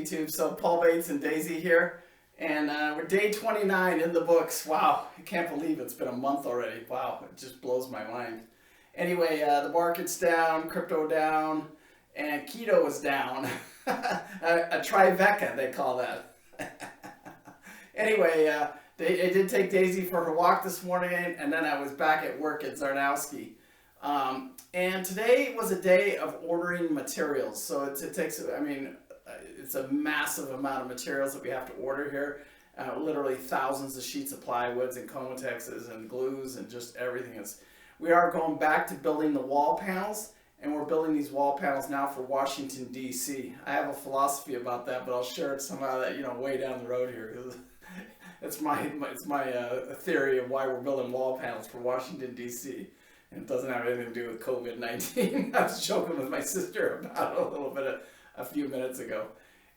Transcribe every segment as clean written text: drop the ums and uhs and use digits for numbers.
YouTube. So Paul Bates and Daisy here, and we're day 29 in the books. Wow, I can't believe it's been a month already. Wow, it just blows my mind. Anyway, the market's down, crypto down, and keto is down. a trifecta, they call that. Anyway, I did take Daisy for her walk this morning, and then I was back at work at Zarnowski. And today was a day of ordering materials. So it takes, I mean, it's a massive amount of materials that we have to order here. Literally thousands of sheets of plywoods and Comotexes and glues and just everything. We are going back to building the wall panels, and we're building these wall panels now for Washington, D.C. I have a philosophy about that, but I'll share it somehow that, way down the road here. Because it's my theory of why we're building wall panels for Washington, D.C. And it doesn't have anything to do with COVID-19. I was joking with my sister about it a little bit a few minutes ago.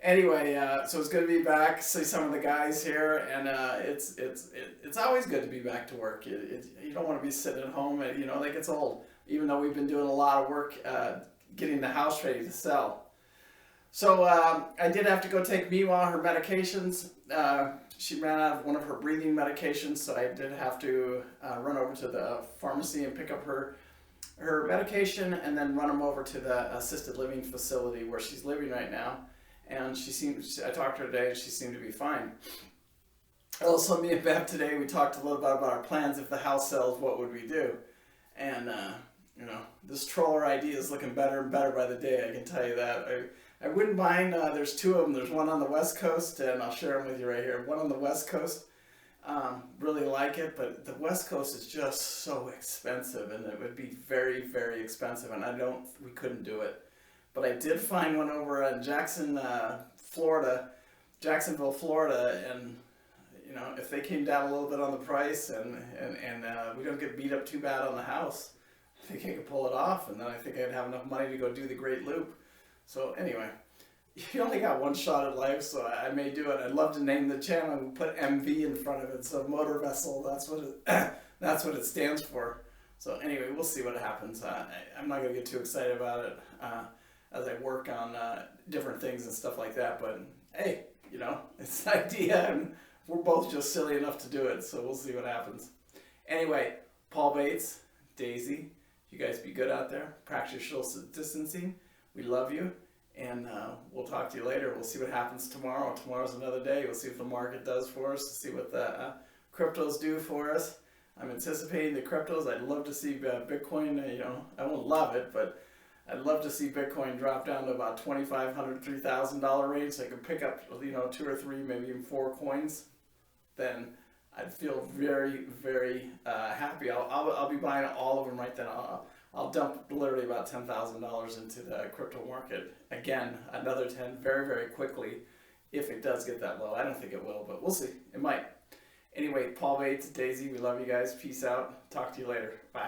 Anyway, so it's good to be back, see some of the guys here, and it's always good to be back to work. You don't want to be sitting at home, and that gets old, even though we've been doing a lot of work getting the house ready to sell. So I did have to go take MeMa her medications. She ran out of one of her breathing medications, so I did have to run over to the pharmacy and pick up her medication, and then run them over to the assisted living facility where she's living right now. And I talked to her today, and she seemed to be fine. Also, me and Bev today, we talked a little bit about our plans. If the house sells, what would we do? And this Trawler idea is looking better and better by the day, I can tell you that. I wouldn't mind, there's two of them. There's one on the West Coast, and I'll share them with you right here. One on the West Coast, really like it, but the West Coast is just so expensive, and it would be very, very expensive, and we couldn't do it. But I did find one over in Jacksonville, Florida, and if they came down a little bit on the price, and we don't get beat up too bad on the house, I think I could pull it off, and then I think I'd have enough money to go do the Great Loop. So anyway, you only got one shot at life, so I may do it. I'd love to name the channel and put MV in front of it, so motor vessel, that's what it stands for. So anyway, we'll see what happens. I'm not going to get too excited about it as I work on different things and stuff like that, but hey, it's an idea, and we're both just silly enough to do it, so we'll see what happens. Anyway, Paul Bates, Daisy, you guys be good out there. Practice social distancing. We love you, and we'll talk to you later. We'll see what happens tomorrow. Tomorrow's another day. We'll see what the market does for us, see what the cryptos do for us. I'm anticipating the cryptos. I'd love to see Bitcoin, I won't love it, but I'd love to see Bitcoin drop down to about $2,500, $3,000 range, so I could pick up, 2 or 3, maybe even 4 coins. Then I'd feel very, very happy. I'll be buying all of them right then. I'll dump literally about $10,000 into the crypto market. Again, another 10 very, very quickly if it does get that low. I don't think it will, but we'll see. It might. Anyway, Paul Bates, Daisy, we love you guys. Peace out. Talk to you later. Bye.